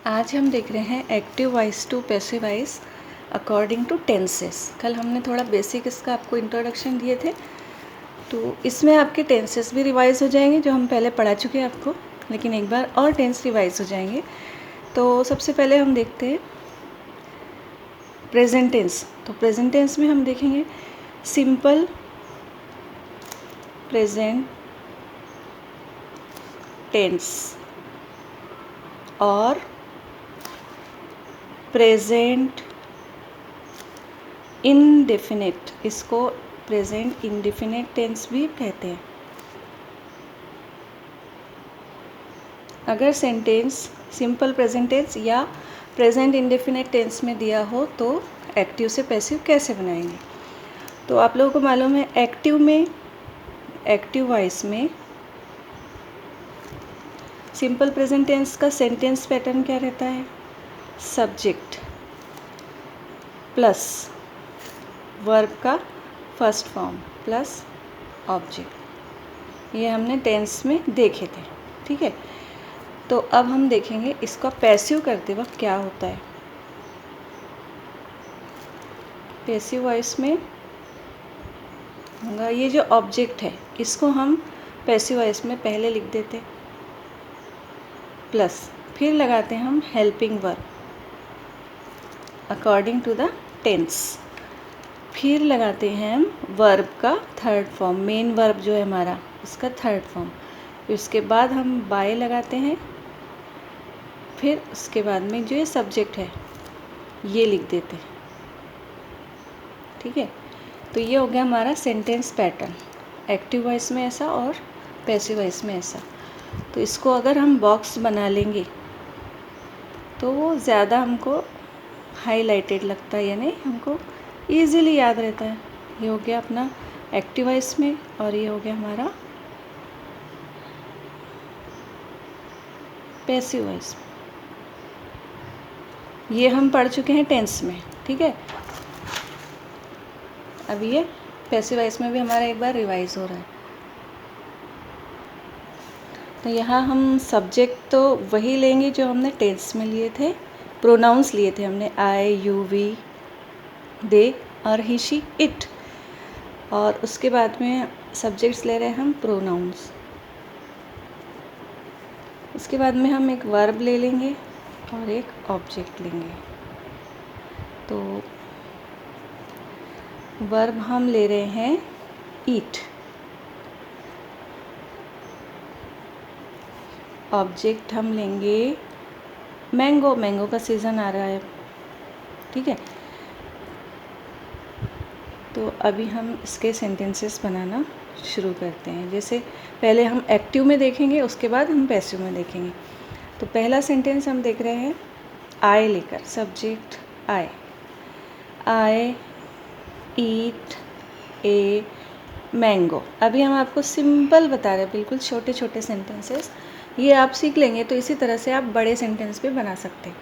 आज हम देख रहे हैं active voice to passive voice according to tenses. कल हमने थोड़ा बेसिक इसका आपको इंट्रोडक्शन दिए थे, तो इसमें आपके टेंसेस भी रिवाइज हो जाएंगे जो हम पहले पढ़ा चुके हैं आपको, लेकिन एक बार और टेंस रिवाइज हो जाएंगे। तो सबसे पहले हम देखते हैं प्रेजेंट टेंस। तो प्रेजेंट टेंस में हम देखेंगे सिंपल प्रेजेंट टेंस और प्रेजेंट इनडेफिनिट, इसको प्रेजेंट इनडेफिनिट टेंस भी कहते हैं। अगर सेंटेंस सिंपल प्रेजेंट टेंस या प्रेजेंट इनडेफिनिट टेंस में दिया हो तो एक्टिव से पैसिव कैसे बनाएंगे। तो आप लोगों को मालूम है एक्टिव में, एक्टिव वॉइस में सिंपल प्रेजेंट टेंस का सेंटेंस पैटर्न क्या रहता है, सब्जेक्ट प्लस वर्ब का फर्स्ट फॉर्म प्लस ऑब्जेक्ट। ये हमने टेंस में देखे थे, ठीक है। तो अब हम देखेंगे इसका पैसिव करते वक्त क्या होता है। पैसिव वॉइस में होगा ये जो ऑब्जेक्ट है, इसको हम पैसिव वॉइस में पहले लिख देते प्लस फिर लगाते हैं हम helping verb according to the tense, फिर लगाते हैं हम वर्ब का थर्ड फॉर्म, मेन वर्ब जो है हमारा उसका थर्ड फॉर्म, फिर उसके बाद हम बाय लगाते हैं, फिर उसके बाद में जो ये सब्जेक्ट है ये लिख देते हैं, ठीक है। तो ये हो गया हमारा सेंटेंस पैटर्न, एक्टिव वॉइस में ऐसा और पैसिव वॉइस में ऐसा। तो इसको अगर हम बॉक्स बना लेंगे तो वो ज़्यादा हमको हाईलाइटेड लगता है, यानी हमको ईज़िली याद रहता है। ये हो गया अपना एक्टिव वॉइस में और ये हो गया हमारा पैसिव वॉइस में। ये हम पढ़ चुके हैं टेंस में, ठीक है। अब ये पैसिव वॉइस में भी हमारा एक बार रिवाइज हो रहा है। तो यहाँ हम सब्जेक्ट तो वही लेंगे जो हमने टेंस में लिए थे, प्रोनाउंस लिए थे हमने आई, यू, वी, दे और ही, शी, इट, और उसके बाद में सब्जेक्ट्स ले रहे हैं हम प्रोनाउंस। उसके बाद में हम एक वर्ब ले लेंगे और एक ऑब्जेक्ट लेंगे। तो वर्ब हम ले रहे हैं ईट, ऑब्जेक्ट हम लेंगे मैंगो, मैंगो का सीज़न आ रहा है, ठीक है। तो अभी हम इसके सेंटेंसेस बनाना शुरू करते हैं। जैसे पहले हम एक्टिव में देखेंगे, उसके बाद हम पैसिव में देखेंगे। तो पहला सेंटेंस हम देख रहे हैं आई लेकर, subject I, I eat a mango. अभी हम आपको सिंपल बता रहे हैं, बिल्कुल छोटे छोटे सेंटेंसेस, ये आप सीख लेंगे तो इसी तरह से आप बड़े सेंटेंस भी बना सकते हैं।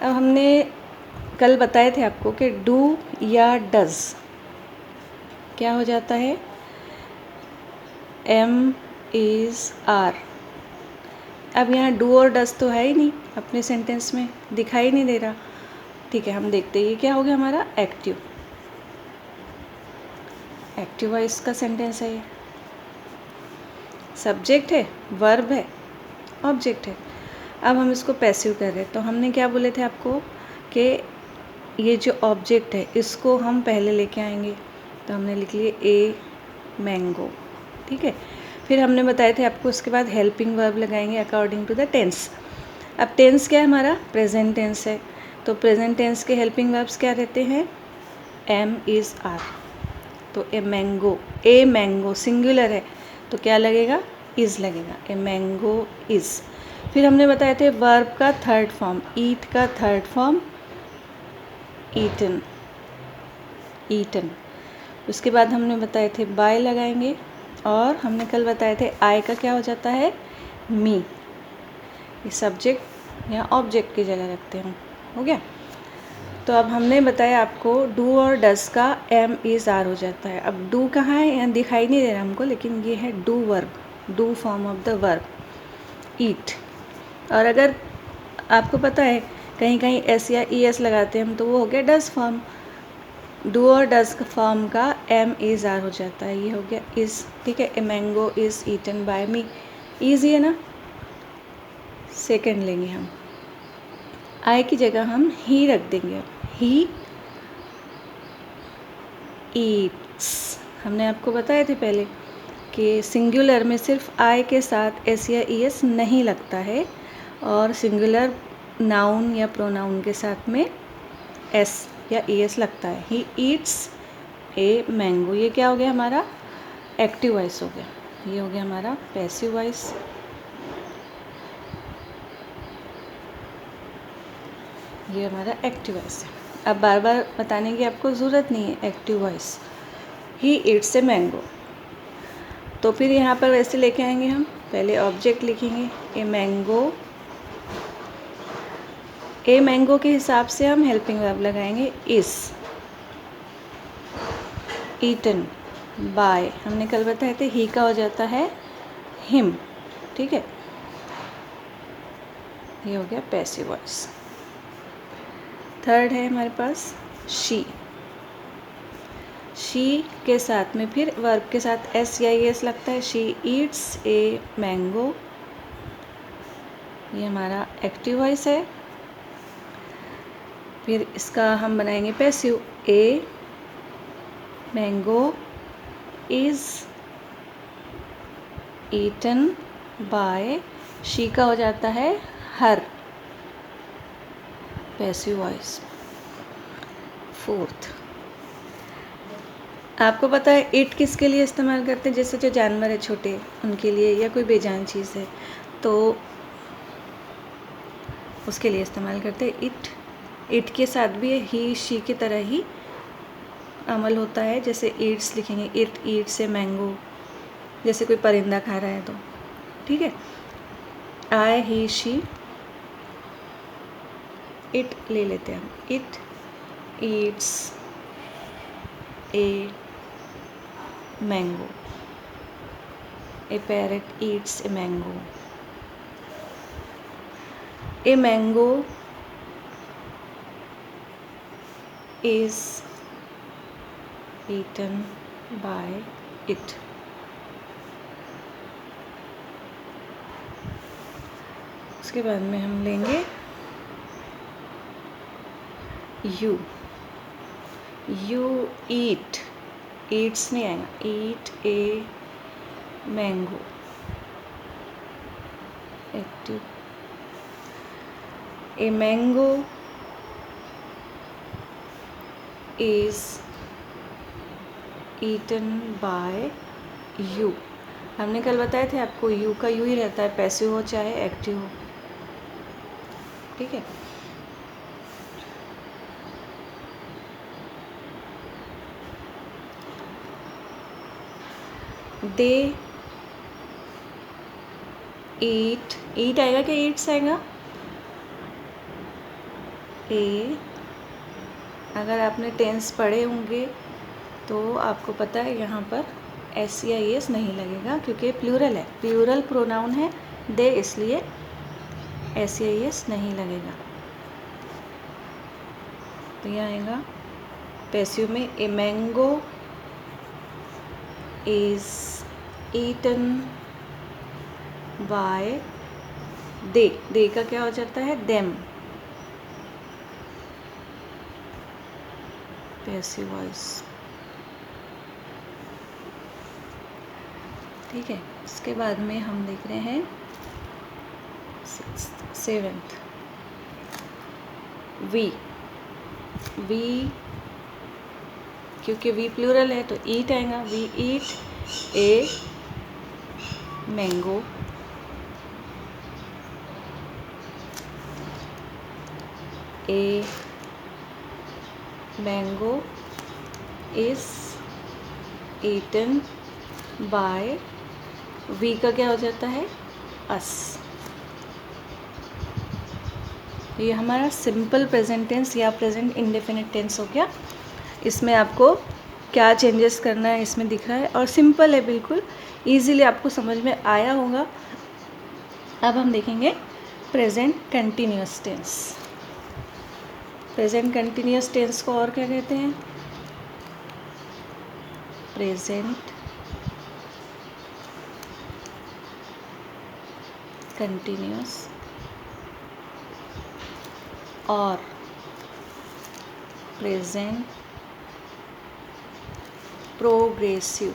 अब हमने कल बताए थे आपको कि डू या डज क्या हो जाता है, एम इज़ आर। अब यहाँ डू और डज तो है ही नहीं अपने सेंटेंस में, दिखाई नहीं दे रहा, ठीक है। हम देखते हैं ये क्या हो गया हमारा एक्टिव, एक्टिव वॉइस का सेंटेंस है ये। सब्जेक्ट है, वर्ब है, ऑब्जेक्ट है। अब हम इसको पैसिव कर रहे हैं। तो हमने क्या बोले थे आपको कि ये जो ऑब्जेक्ट है इसको हम पहले लेके आएंगे, तो हमने लिख लिए ए मैंगो, ठीक है। फिर हमने बताए थे आपको उसके बाद हेल्पिंग वर्ब लगाएंगे अकॉर्डिंग टू द टेंस। अब टेंस क्या है हमारा, प्रेजेंट टेंस है, तो प्रेजेंट टेंस के हेल्पिंग वर्ब्स क्या रहते हैं, एम इज़ आर। तो ए मैंगो सिंगुलर है तो क्या लगेगा, इज़ लगेगा, ए मैंगो इज़। फिर हमने बताए थे वर्ब का थर्ड फॉर्म, ईट का थर्ड फॉर्म ईटन, ईटन। उसके बाद हमने बताए थे बाय लगाएंगे, और हमने कल बताए थे आई का क्या हो जाता है, मी। ये सब्जेक्ट या ऑब्जेक्ट की जगह रखते हैं, हो गया। तो अब हमने बताया आपको डू और डज का एम इज़ आर हो जाता है। अब डू कहाँ है, यहाँ दिखाई नहीं दे रहा हमको, लेकिन ये है do verb, do form of the verb eat. और अगर आपको पता है कहीं कहीं एस या ई एस लगाते हैं हम, तो वो हो गया डज फॉर्म। डू और डज फॉर्म का एम इज आर हो जाता है, ये हो गया इज। ठीक है, a mango is eaten by me, easy है ना। सेकंड लेंगे हम, आई की जगह हम ही रख देंगे। अब ही ईट्स, हमने आपको बताए थे पहले कि सिंगुलर में सिर्फ आई के साथ एस या ई एस नहीं लगता है, और सिंगुलर नाउन या प्रोनाउन के साथ में एस या ई एस लगता है। ही ईट्स ए मैंगो, ये क्या हो गया हमारा एक्टिव वॉइस हो गया, ये हो गया हमारा पैसिव वॉइस। ये हमारा एक्टिव वॉइस है। अब बार बार बताने की आपको ज़रूरत नहीं है active voice. He eats a mango, तो फिर यहाँ पर वैसे लेके आएंगे हम, पहले ऑब्जेक्ट लिखेंगे ए मैंगो। ए मैंगो के हिसाब से हम हेल्पिंग वर्ब लगाएंगे इस। ईटन बाय, हमने कल बताए थे ही का हो जाता है हिम। ठीक है, ये हो गया पैसिव वॉइस। थर्ड है हमारे पास शी। शी के साथ में फिर वर्ब के साथ एस या एस लगता है। शी ईट्स ए मैंगो, ये हमारा एक्टिव वॉइस है। फिर इसका हम बनाएंगे passive, a mango is eaten by, she का हो जाता है हर, पैसिव वॉइस। फोर्थ, आपको पता है इट किसके लिए इस्तेमाल करते हैं, जैसे जो जानवर है छोटे उनके लिए, या कोई बेजान चीज़ है तो उसके लिए इस्तेमाल करते हैं इट। इट के साथ भी ही शी की तरह ही अमल होता है, जैसे ईट्स लिखेंगे, इट ईट्स ए मैंगो, जैसे कोई परिंदा खा रहा है तो। ठीक है, आई ही शी, इट ले लेते हैं हम, it eats a mango, a parrot eats a mango, a mango is eaten by it. उसके बाद में हम लेंगे यू। यू ईट, ईट्स नहीं आएगा, eat a mango, active. A mango is eaten by you. हमने कल बताए थे आपको यू का यू ही रहता है, पैसिव हो चाहे एक्टिव हो। ठीक है, दे ईट, ईट आएगा क्या ईट्स आएगा? ए, अगर आपने टेंस पढ़े होंगे तो आपको पता है यहाँ पर एस या एस नहीं लगेगा, क्योंकि प्लूरल है, प्लूरल प्रोनाउन है दे, इसलिए एस या एस नहीं लगेगा। तो यहाँ आएगा पैसिव में a mango is eaten by they, they का क्या हो जाता है देम, पैसिव वॉइस। ठीक है, इसके बाद में हम देख रहे हैं सेवेंथ, वी। वी, क्योंकि वी प्लूरल है तो ईट आएगा, we eat a mango, a mango is eaten by, we का क्या हो जाता है अस। ये हमारा सिंपल प्रेजेंट टेंस या प्रेजेंट इंडेफिनिट टेंस हो गया। इसमें आपको क्या चेंजेस करना है इसमें दिख रहा है, और सिंपल है बिल्कुल, इजीली आपको समझ में आया होगा। अब हम देखेंगे present continuous tense. Present continuous tense को और क्या कहते हैं? प्रेजेंट कंटिन्यूस और प्रेजेंट प्रोग्रेसिव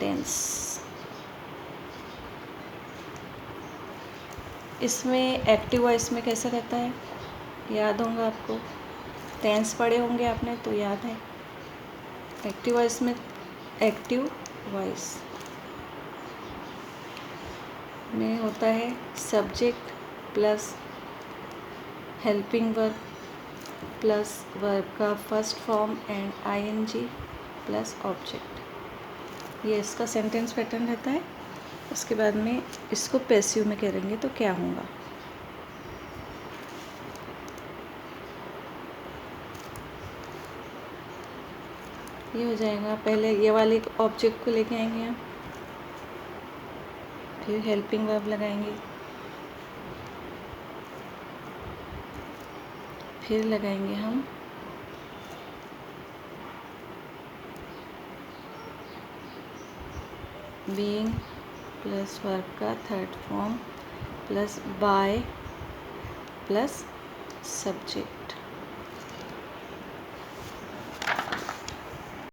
टेंस। इसमें एक्टिव वॉइस में कैसा रहता है, याद होगा आपको, टेंस पढ़े होंगे आपने तो याद है। एक्टिव वॉइस में, एक्टिव वॉइस में होता है subject plus helping verb plus verb का first form and ING plus object. ये इसका सेंटेंस पैटर्न रहता है। उसके बाद में इसको पैसिव में करेंगे तो क्या होगा? ये हो जाएगा, पहले ये वाले ऑब्जेक्ट को लेके आएंगे हम, फिर हेल्पिंग वर्ब लगाएंगे, फिर लगाएंगे हम बीइंग प्लस वर्ब का third form plus by plus subject.